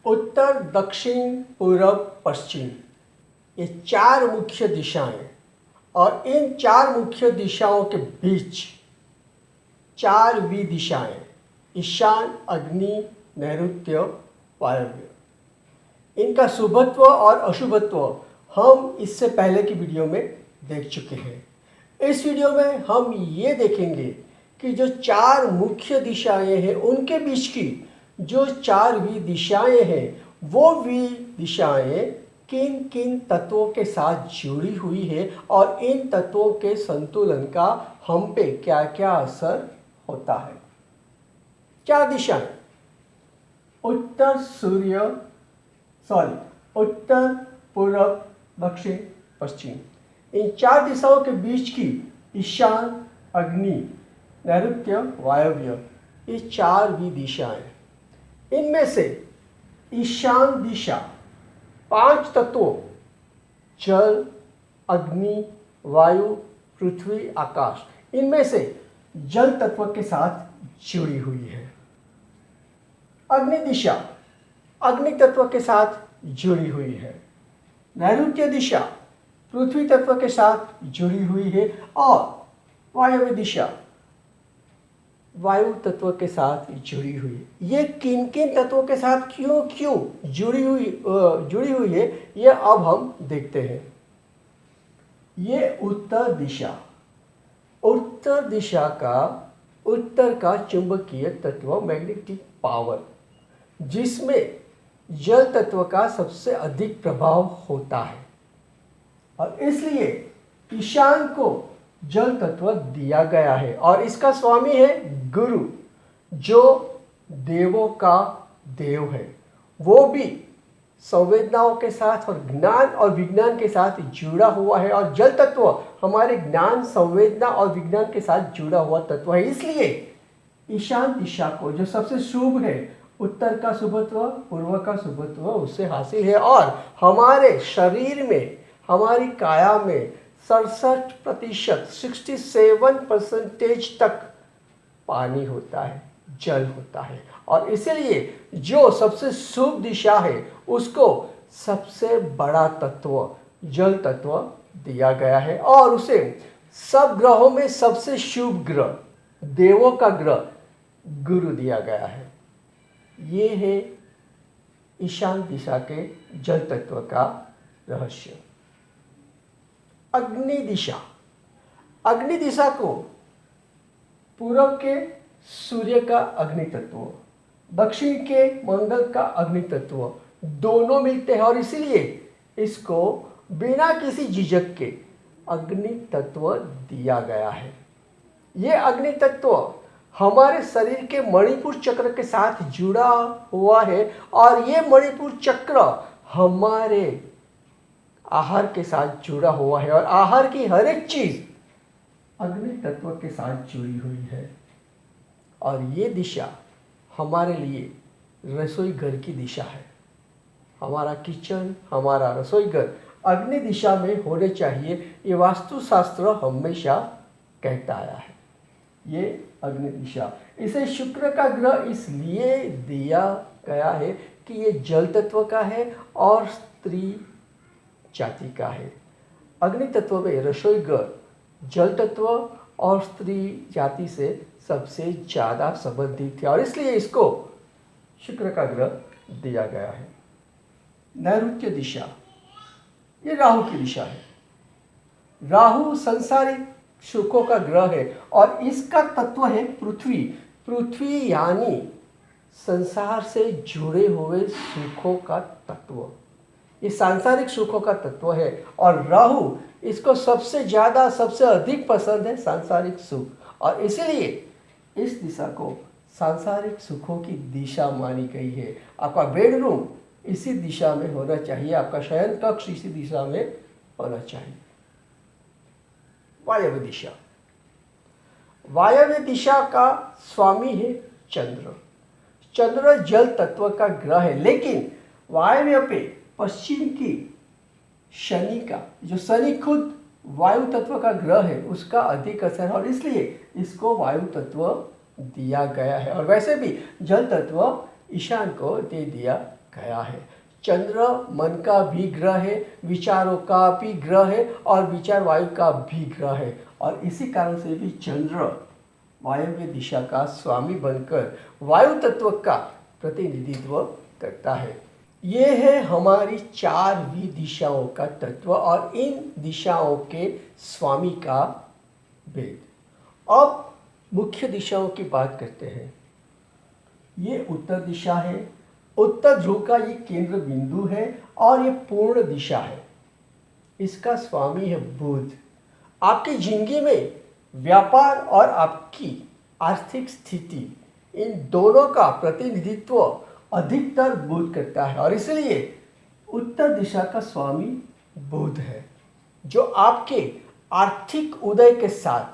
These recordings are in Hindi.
उत्तर, दक्षिण, पूर्व, पश्चिम, ये चार मुख्य दिशाएं, और इन चार मुख्य दिशाओं के बीच चार विदिशाएं, ईशान, अग्नि, नैऋत्य, वायव्य। इनका शुभत्व और अशुभत्व हम इससे पहले की वीडियो में देख चुके हैं। इस वीडियो में हम ये देखेंगे कि जो चार मुख्य दिशाएं हैं उनके बीच की जो चार विदिशाएं हैं, वो विदिशाएं किन किन तत्वों के साथ जुड़ी हुई है और इन तत्वों के संतुलन का हम पे क्या क्या असर होता है। चार दिशाएं, उत्तर, उत्तर, पूर्व, दक्षिण, पश्चिम। इन चार दिशाओं के बीच की ईशान, अग्नि, नैऋत्य, वायव्य, ये चार विदिशाएं। इनमें से ईशान दिशा पांच तत्वों जल, अग्नि, वायु, पृथ्वी, आकाश, इनमें से जल तत्व के साथ जुड़ी हुई है। अग्नि दिशा अग्नि तत्व के साथ जुड़ी हुई है। नैऋत्य दिशा पृथ्वी तत्व के साथ जुड़ी हुई है और वायव्य दिशा वायु तत्व के साथ जुड़ी हुई है। ये किन किन तत्वों के साथ क्यों क्यों जुड़ी हुई है, ये अब हम देखते हैं। ये उत्तर दिशा, उत्तर दिशा का उत्तर का चुंबकीय तत्व मैग्नेटिक पावर, जिसमें जल तत्व का सबसे अधिक प्रभाव होता है, और इसलिए ईशान को जल तत्व दिया गया है। और इसका स्वामी है गुरु, जो देवों का देव है। वो भी संवेदनाओं के साथ और ज्ञान और विज्ञान के साथ जुड़ा हुआ है, और जल तत्व हमारे ज्ञान, संवेदना और विज्ञान के साथ जुड़ा हुआ तत्व है। इसलिए ईशान दिशा को जो सबसे शुभ है, उत्तर का शुभत्व, पूर्व का शुभत्व उससे हासिल है। और हमारे शरीर में, हमारी काया में 67%, 67% तक पानी होता है, जल होता है, और इसीलिए जो सबसे शुभ दिशा है उसको सबसे बड़ा तत्व जल तत्व दिया गया है, और उसे सब ग्रहों में सबसे शुभ ग्रह, देवों का ग्रह गुरु दिया गया है। ये है ईशान दिशा के जल तत्व का रहस्य। अग्नि दिशा, अग्नि दिशा को पूर्व के सूर्य का अग्नि तत्व, दक्षिण के मंगल का अग्नि तत्व दोनों मिलते हैं, और इसीलिए इसको बिना किसी झिझक के अग्नि तत्व दिया गया है। ये अग्नि तत्व हमारे शरीर के मणिपुर चक्र के साथ जुड़ा हुआ है, और ये मणिपुर चक्र हमारे आहार के साथ जुड़ा हुआ है, और आहार की हर एक चीज अग्नि तत्व के साथ जुड़ी हुई है। और ये दिशा हमारे लिए रसोई घर की दिशा है। हमारा किचन, हमारा रसोई घर अग्नि दिशा में होने चाहिए, ये वास्तुशास्त्र हमेशा कहता आया है। ये अग्नि दिशा, इसे शुक्र का ग्रह इसलिए दिया गया है कि ये जल तत्व का है और स्त्री जाति का है। अग्नि तत्व में रसोई घर जल तत्व और स्त्री जाति से सबसे ज़्यादा संबंधित है, और इसलिए इसको शुक्र का ग्रह दिया गया है। नैऋत्य दिशा, ये राहु की दिशा है। राहु संसारिक सुखों का ग्रह है, और इसका तत्व है पृथ्वी। पृथ्वी यानी संसार से जुड़े हुए सुखों का तत्व, ये सांसारिक सुखों का तत्व है, और राहु इसको सबसे ज़्यादा, सबसे अधिक पसंद है सांसारिक सुख, और इसीलिए इस दिशा को सांसारिक सुखों की दिशा मानी गई है। आपका बेडरूम इसी दिशा में होना चाहिए, आपका शयन कक्ष इसी दिशा में होना चाहिए। वायव्य दिशा, वायव्य दिशा का स्वामी है चंद्र। चंद्र जल तत्व का ग्रह है, लेकिन वायव्य पे पश्चिम की शनि का, जो शनि खुद वायु तत्व का ग्रह है, उसका अधिक असर है, और इसलिए इसको वायु तत्व दिया गया है। और वैसे भी जल तत्व ईशान को दे दिया गया है। चंद्र मन का भी ग्रह है, विचारों का भी ग्रह है और विचार वायु का भी ग्रह है। और इसी कारण से भी चंद्र वायव्य दिशा का स्वामी बनकर वायु तत्व का प्रतिनिधित्व करता है। ये है हमारी 4 दिशाओं का तत्व और इन दिशाओं के स्वामी का भेद। अब मुख्य दिशाओं की बात करते हैं। ये उत्तर दिशा है, उत्तर ध्रुव का ये केंद्र बिंदु है और ये पूर्ण दिशा है। इसका स्वामी है बुध। आपकी जिंदगी में व्यापार और आपकी आर्थिक स्थिति, इन दोनों का प्रतिनिधित्व अधिकतर बुध करता है और इसलिए उत्तर दिशा का स्वामी बुध है, जो आपके आर्थिक उदय के साथ,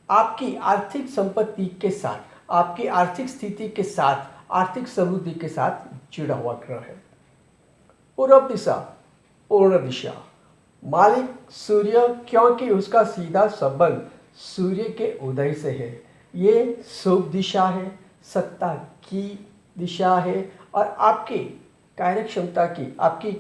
आपकी आर्थिक संपत्ति के साथ, आपकी आर्थिक स्थिति के साथ, आर्थिक समृद्धि के साथ जुड़ा हुआ ग्रह है। पूर्व दिशा पूर्ण दिशा, मालिक सूर्य, क्योंकि उसका सीधा संबंध सूर्य के उदय से है। ये शुभ दिशा है, सत्ता की दिशा है और आपकी कार्यक्षमता की, आपकी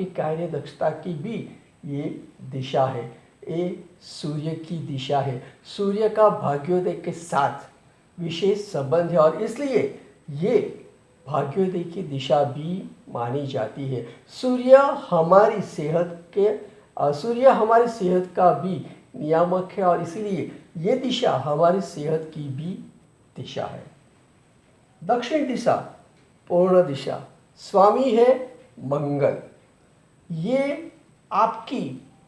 कार्यदक्षता की भी ये दिशा है। ये सूर्य की दिशा है। सूर्य का भाग्योदय के साथ विशेष संबंध है और इसलिए ये भाग्योदय की दिशा भी मानी जाती है। सूर्य हमारी सेहत का भी नियामक है और इसलिए ये दिशा हमारी सेहत की भी दिशा है। दक्षिण दिशा पूर्ण दिशा, स्वामी है मंगल। ये आपकी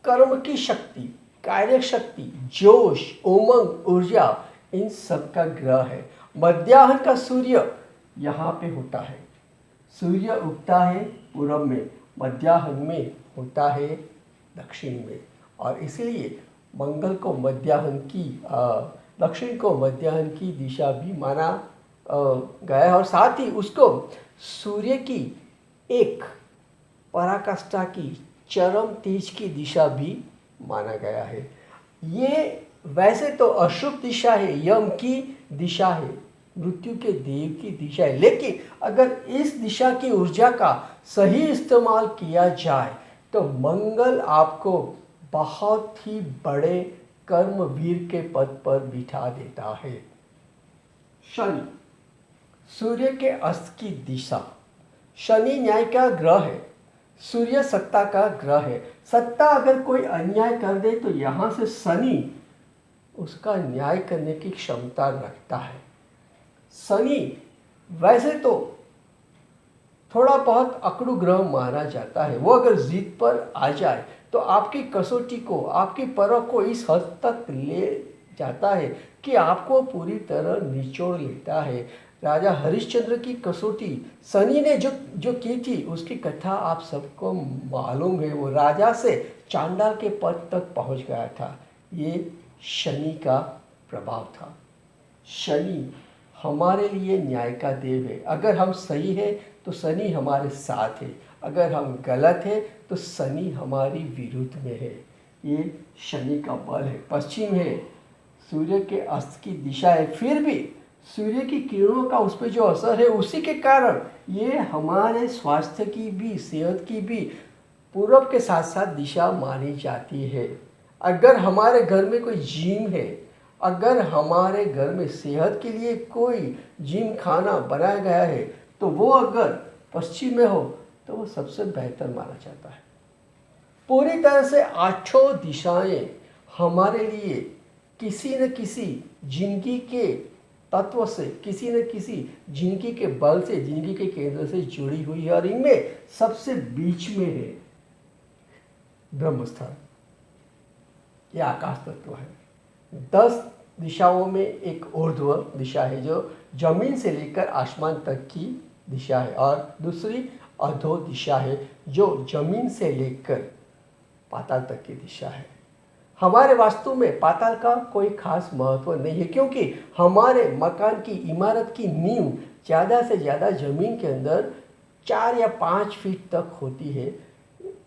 कर्म की शक्ति, कार्य शक्ति, जोश, उमंग, ऊर्जा, इन सब का ग्रह है। मध्याह्न का सूर्य यहाँ पे होता है। सूर्य उगता है पूर्व में, मध्याह्न में होता है दक्षिण में और इसलिए मंगल को दक्षिण को मध्याह्न की दिशा भी माना गया है और साथ ही उसको सूर्य की एक पराकाष्ठा की चरम तेज की दिशा भी माना गया है। ये वैसे तो अशुभ दिशा है, यम की दिशा है, मृत्यु के देव की दिशा है, लेकिन अगर इस दिशा की ऊर्जा का सही इस्तेमाल किया जाए तो मंगल आपको बहुत ही बड़े कर्मवीर के पद पर बिठा देता है। शनि, सूर्य के अस्त की दिशा। शनि न्याय का ग्रह है, सूर्य सत्ता का ग्रह है। सत्ता अगर कोई अन्याय कर दे तो यहाँ से शनि उसका न्याय करने की क्षमता रखता है। शनि वैसे तो थोड़ा बहुत अकड़ू ग्रह माना जाता है, वो अगर जीत पर आ जाए तो आपकी कसौटी को, आपकी परख को इस हद तक ले जाता है कि आपको पूरी तरह निचोड़ लेता है। राजा हरिश्चंद्र की कसौटी शनि ने जो की थी उसकी कथा आप सबको मालूम है। वो राजा से चांडाल के पद तक पहुंच गया था। ये शनि का प्रभाव था। शनि हमारे लिए न्याय का देव है। अगर हम सही है तो शनि हमारे साथ है, अगर हम गलत है तो शनि हमारी विरुद्ध में है। ये शनि का बल है। पश्चिम है, सूर्य के अस्त की दिशा है, फिर भी सूर्य की किरणों का उस पर जो असर है उसी के कारण ये हमारे स्वास्थ्य की भी, सेहत की भी पूर्व के साथ साथ दिशा मानी जाती है। अगर हमारे घर में कोई जिम है, अगर हमारे घर में सेहत के लिए कोई जिम खाना बनाया गया है तो वो अगर पश्चिम में हो तो वो सबसे बेहतर माना जाता है। पूरी तरह से 8 दिशाएं हमारे लिए किसी न किसी जिंदगी के तत्व से, किसी न किसी जिंदगी के बल से, जिंदगी के केंद्र से जुड़ी हुई है और इनमें सबसे बीच में है ब्रह्मस्थान। यह आकाश तत्व है। 10 दिशाओं में एक ऊर्ध्व दिशा है जो जमीन से लेकर आसमान तक की दिशा है और दूसरी अधो दिशा है जो जमीन से लेकर पाताल तक की दिशा है। हमारे वास्तु में पाताल का कोई खास महत्व नहीं है क्योंकि हमारे मकान की, इमारत की नींव ज़्यादा से ज़्यादा ज़मीन के अंदर 4 या 5 फीट तक होती है।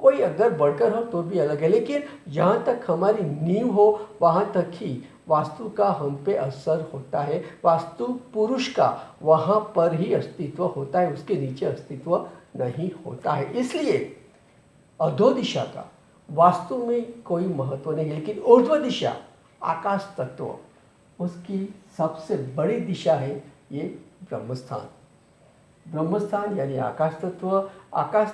कोई अगर बढ़कर हो तो भी अलग है, लेकिन जहाँ तक हमारी नींव हो वहाँ तक ही वास्तु का हम पे असर होता है। वास्तु पुरुष का वहाँ पर ही अस्तित्व होता है, उसके नीचे अस्तित्व नहीं होता है। इसलिए अधो दिशा का वास्तु में कोई महत्व नहीं है, लेकिन ऊर्ध्व दिशा आकाश तत्व उसकी सबसे बड़ी दिशा है, ये ब्रह्मस्थान। ब्रह्मस्थान यानी आकाश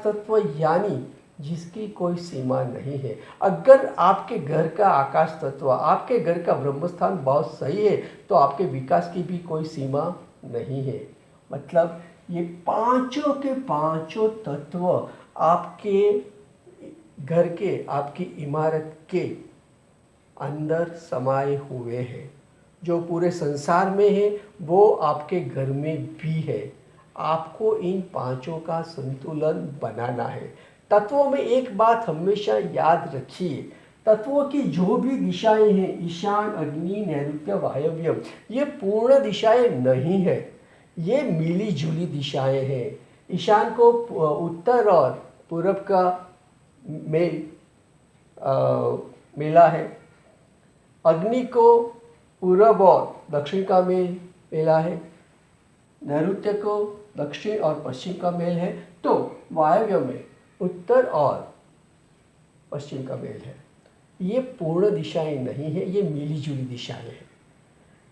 तत्व यानी जिसकी कोई सीमा नहीं है। अगर आपके घर का आकाश तत्व, आपके घर का ब्रह्मस्थान बहुत सही है तो आपके विकास की भी कोई सीमा नहीं है। मतलब ये पांचों के पांचों तत्व आपके घर के, आपकी इमारत के अंदर समाये हुए हैं। जो पूरे संसार में है वो आपके घर में भी है। आपको इन पांचों का संतुलन बनाना है। तत्वों में एक बात हमेशा याद रखिए, तत्वों की जो भी दिशाएं हैं, ईशान, अग्नि, नैऋत्य, वायव्य, ये पूर्ण दिशाएं नहीं है, ये मिली जुली दिशाएं हैं। ईशान को उत्तर और पूर्व का मेला है, अग्नि को पूर्व और दक्षिण का मेला है, नैऋत्य को दक्षिण और पश्चिम का मेल है, तो वायव्य में उत्तर और पश्चिम का मेल है। ये पूर्ण दिशाएं नहीं है, ये मिली जुली दिशाएं हैं।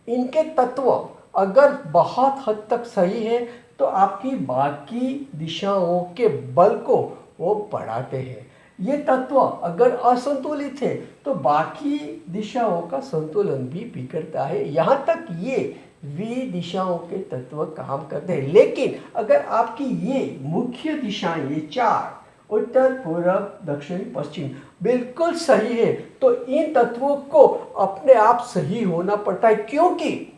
इनके तत्व अगर बहुत हद तक सही है तो आपकी बाकी दिशाओं के बल को वो बढ़ाते हैं। ये तत्व अगर असंतुलित है तो बाकी दिशाओं का संतुलन भी बिगड़ता है। यहाँ तक ये दिशाओं के तत्व काम करते हैं। लेकिन अगर आपकी ये मुख्य दिशाएं, ये चार, उत्तर, पूर्व, दक्षिण, पश्चिम बिल्कुल सही है तो इन तत्वों को अपने आप सही होना पड़ता है, क्योंकि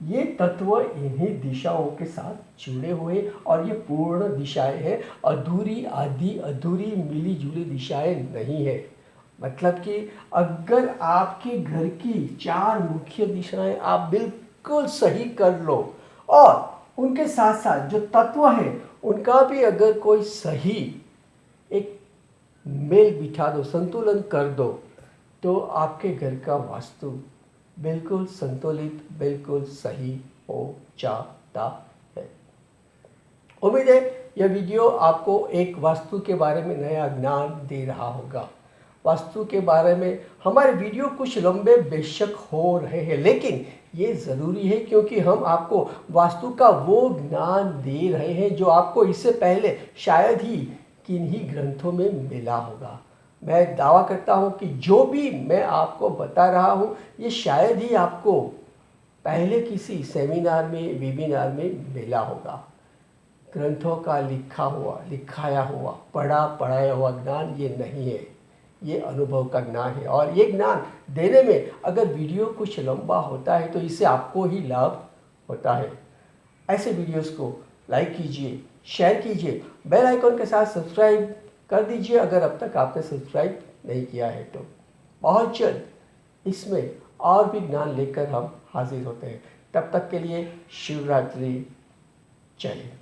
ये तत्व इन्हीं दिशाओं के साथ जुड़े हुए और ये पूर्ण दिशाएं हैं। अधूरी, आधी अधूरी, मिली जुली दिशाएं नहीं है। मतलब कि अगर आपके घर की चार मुख्य दिशाएं आप बिल्कुल सही कर लो और उनके साथ साथ जो तत्व है उनका भी अगर कोई सही एक मेल बिठा दो, संतुलन कर दो, तो आपके घर का वास्तु बिल्कुल संतुलित, बिल्कुल सही हो जाता है। उम्मीद है यह वीडियो आपको एक वास्तु के बारे में नया ज्ञान दे रहा होगा। वास्तु के बारे में हमारे वीडियो कुछ लंबे बेशक हो रहे हैं, लेकिन ये ज़रूरी है क्योंकि हम आपको वास्तु का वो ज्ञान दे रहे हैं जो आपको इससे पहले शायद ही किन्हीं ग्रंथों में मिला होगा। मैं दावा करता हूँ कि जो भी मैं आपको बता रहा हूँ ये शायद ही आपको पहले किसी सेमिनार में, वेबिनार में मिला होगा। ग्रंथों का लिखाया हुआ, पढ़ाया हुआ ज्ञान ये नहीं है, ये अनुभव का ज्ञान है। और ये ज्ञान देने में अगर वीडियो कुछ लंबा होता है तो इससे आपको ही लाभ होता है। ऐसे वीडियोस को लाइक कीजिए, शेयर कीजिए, बेल आइकॉन के साथ सब्सक्राइब कर दीजिए अगर अब तक आपने सब्सक्राइब नहीं किया है तो। बहुत जल्द इसमें और भी ज्ञान लेकर हम हाजिर होते हैं। तब तक के लिए शिवरात्रि, जय हिंद।